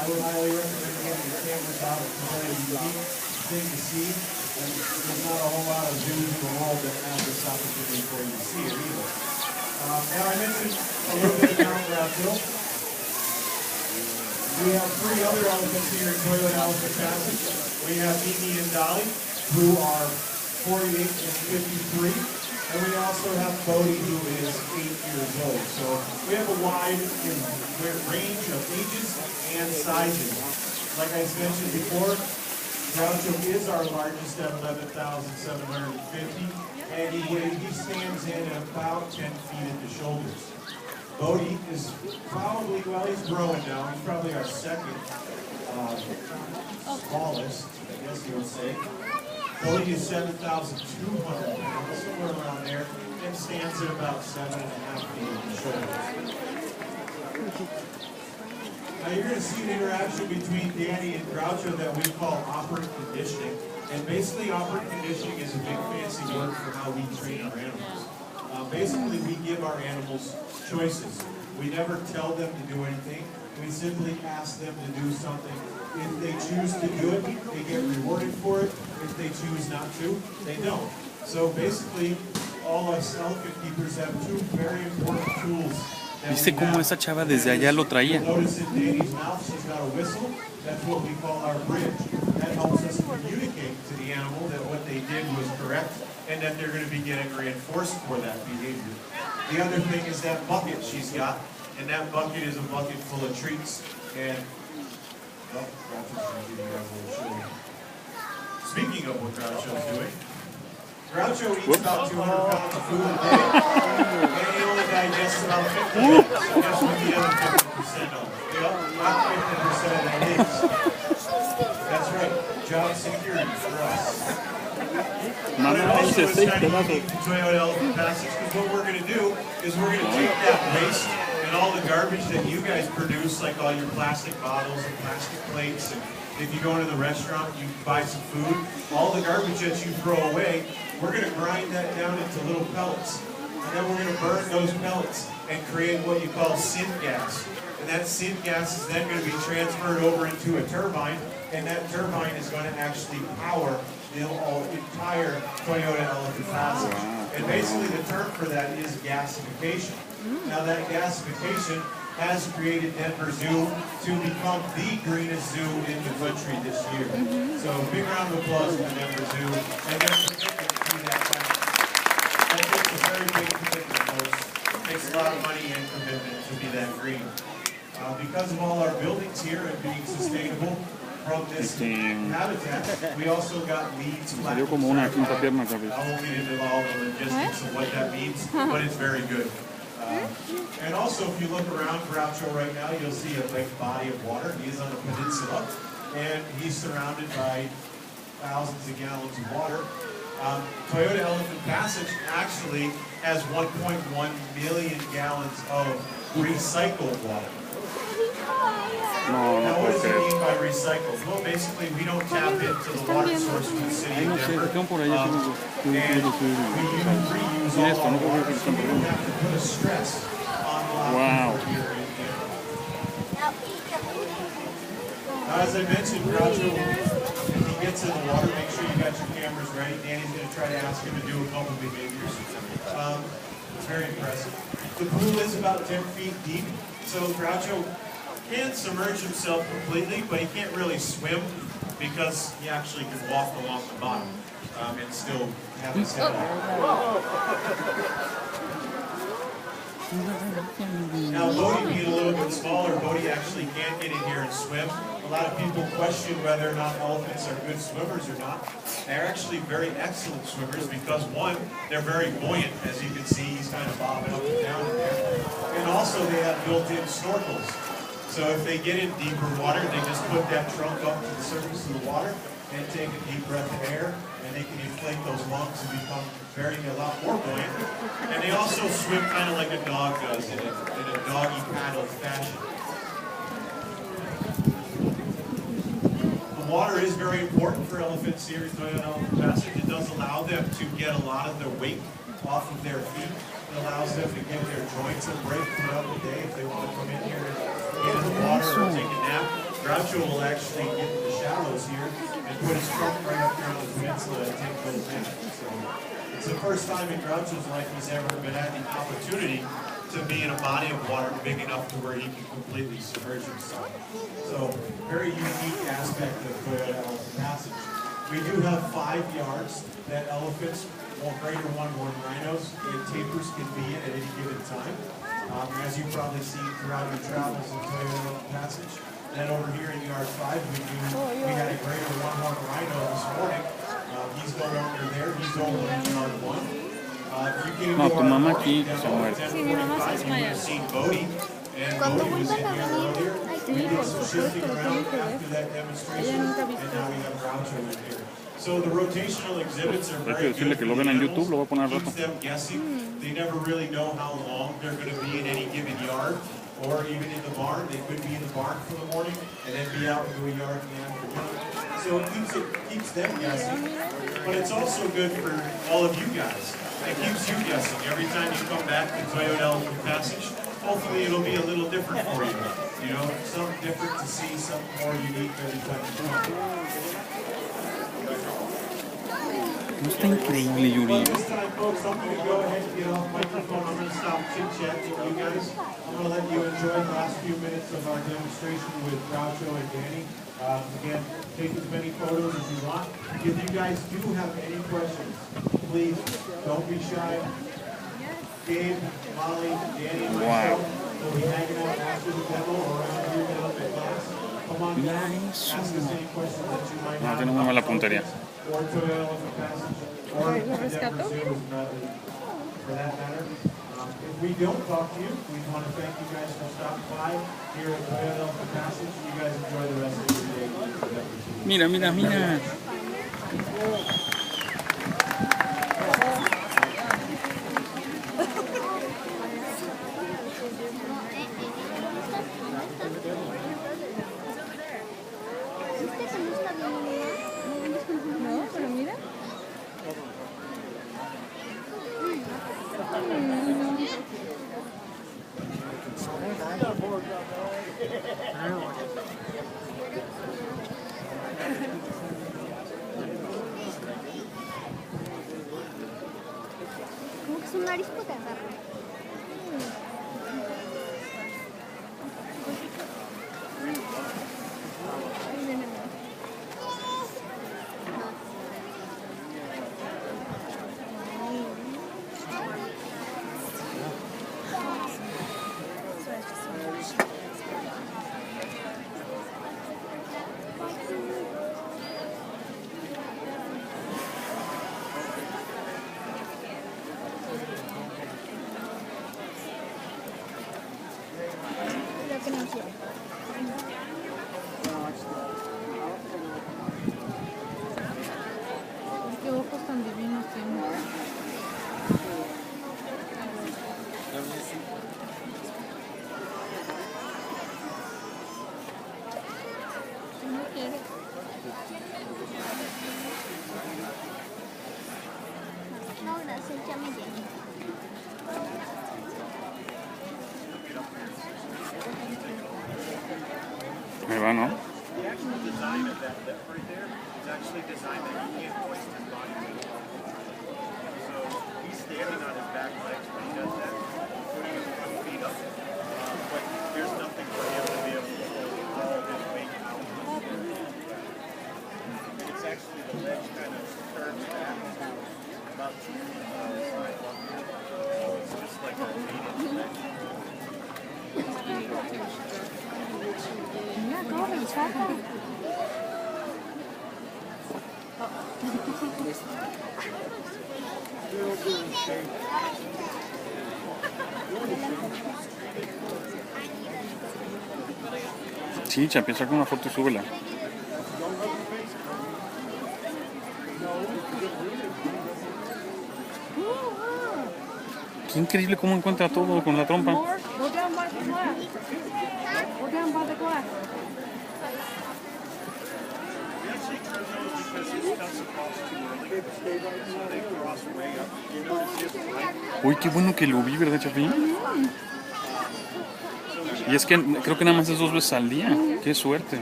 would highly recommend getting your cameras out. It's a very unique thing to see. And there's not a whole lot of zoos in the world that have this opportunity for you to see it either. Now I mentioned a little bit about Groucho. We have three other elephants here in Toyota Elephant Passage. We have Mimi and Dolly, who are 48 and 53. And we also have Bodhi, who is 8 years old. So we have a wide range of ages and sizes. Like I mentioned before, Groucho is our largest at 11,750, and he stands in at about 10 feet at the shoulders. Bodhi is probably, well, he's growing now. He's probably our second smallest, I guess you would say. Bodhi is 7,200 pounds, somewhere around there, and stands at about 7.5 feet at the shoulders. Now you're going to see an interaction between Danny and Groucho that we call operant conditioning. And basically operant conditioning is a big fancy word for how we train our animals. Basically we give our animals choices. We never tell them to do anything. We simply ask them to do something. If they choose to do it, they get rewarded for it. If they choose not to, they don't. So basically all us elephant keepers have two very important tools. ¿Viste cómo esa chava desde allá lo traía? Notice in Danny's mouth she's got a whistle. That's what we call our bridge. That helps us communicate to the animal that what they did was correct and that they're going to be getting reinforced for that behavior. The other thing is that bucket she's got, and that bucket is a bucket full of treats. And speaking of what Groucho's doing, Groucho eats about 200 pounds of food a day, and he only digests about 50 of it. So guess what the other 50% of? Not 50% of that is. That's right, job security for us. But it also is kind of unique to Toyota Elephant Passage, because what we're going to do is we're going to take that waste and all the garbage that you guys produce, like all your plastic bottles and plastic plates, and if you go into the restaurant, you buy some food, all the garbage that you throw away, we're going to grind that down into little pellets. And then we're going to burn those pellets and create what you call syngas. And that syngas is then going to be transferred over into a turbine, and that turbine is going to actually power the entire Toyota Elephant Passage. And basically the term for that is gasification. Now that gasification has created Denver Zoo to become the greenest zoo in the country this year. So big round of applause for Denver Zoo and their commitment to that fact. That takes a very big commitment, folks. It takes a lot of money and commitment to be that green. Because of all our buildings here and being sustainable from this habitat, we also got LEED platinum certified. I won't get into all the logistics of what that means, but it's very good. And also, if you look around Groucho right now, you'll see a big body of water. He's on a peninsula, and he's surrounded by thousands of gallons of water. Toyota Elephant Passage actually has 1.1 million gallons of recycled water. Now, what does it mean by recycled? Well, basically, we don't tap into the water source from the city of Denver, and we reuse all our water, so we don't have to put a stress on the water here in Denver. Now, as I mentioned, Groucho, if he gets in the water, make sure you got your cameras ready. Danny's going to try to ask him to do a couple behaviors. It's very impressive. The pool is about 10 feet deep, so Groucho can submerge himself completely, but he can't really swim because he actually can walk along the bottom and still have his head out. Now, Bodhi being a little bit smaller, Bodhi actually can get in here and swim. A lot of people question whether or not elephants are good swimmers or not. They're actually very excellent swimmers because, one, they're very buoyant. As you can see, he's kind of bobbing up and down in there. And also, they have built-in snorkels. So if they get in deeper water, they just put that trunk up to the surface of the water and take a deep breath of air, and they can inflate those lungs and become a lot more buoyant. And they also swim kind of like a dog does in a doggy paddle fashion. The water is very important for Elephant Series Toyota Elephant Passage. It does allow them to get a lot of their weight off of their feet. It allows them to give their joints a break throughout the day if they want to come in here and get in the water or take a nap. Groucho will actually get in the shallows here and put his trunk right up here on the peninsula and take those in. So it's the first time in Groucho's life he's ever been had the opportunity to be in a body of water big enough to where he can completely submerge himself. So very unique aspect of Toyota Elephant Passage. We do have 5 yards that elephants, or greater one-horn rhinos, and tapirs can be in at any given time. As you've probably seen throughout your travels in Toyota Elephant Passage. Then over here in yard 5, we had a greater one-horn rhino this morning. He's no longer there. He's over in yard 1. No, tu mamá aquí se muere. Sí, mi mamá se desmaya. Cuando vuelvan a venir, Sí, por supuesto, lo tienen que ver. Ella nunca ha visto. So the rotational exhibits are Hay que very decirle good que lo for ven the en animals. YouTube, lo voy a poner al rato. Keeps them guessing. They never really know how long they're going to be in any given yard, or even in the barn. They could be in the barn for the morning and then be out into a yard in the afternoon. So it keeps them guessing, but it's also good for all of you guys. It keeps you guessing every time you come back to Toyota Elephant Passage. Hopefully it'll be a little different for you. You know, something different to see, something more unique every time you come. No está increíble, Yuri. Well, this time, folks, I'm going to go ahead and get off microphone. I'm going to stop chit-chatting with you guys. I'm going to let you enjoy the last few minutes of our demonstration with Groucho and Danny. Again, take as many photos as you want. If you guys do have any questions, please don't be shy. Gabe, Molly, Danny, and myself will be hanging out after the demo or around here down at class. Come on down, ask us any questions that you might No, have. tiene muy mala puntería. Or Toyota Elephant Passage, or Denver Zoo, for that matter. If we don't talk to you, we want to thank you guys for stopping by here at Toyota Elephant Passage. You guys enjoy the rest of your day. Mira, mira, mira. No, pero mira. como que es un marisco de agarro. Lo que no quiero. Qué ojos tan divinos tiene. No quiere. No, gracias, ya me lleno. Ahí va, ¿no? The actual design of that lip right there is actually designed that he can't hoist his body weight. So he's standing on his back legs when he does that, putting his front feet up. But there's nothing for him to be able to hold all of his weight out. It's actually the legs kind of curves back about 2 feet on the side. So it's just like a lead-in leg. Mira, cómo me saca. Sí, empieza con una foto y súbela. Qué increíble cómo encuentra todo con la trompa. Go down by the glass. Go down by the glass. We actually turn those because it's not supposed to early, so they cross way up. You know, it's just right. Uy, qué bueno que lo vi, ¿verdad, Chapín? So we Y es que creo que nada más es 2 veces al día. Qué suerte.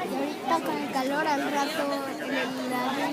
Y ahorita con el calor al rato le daré.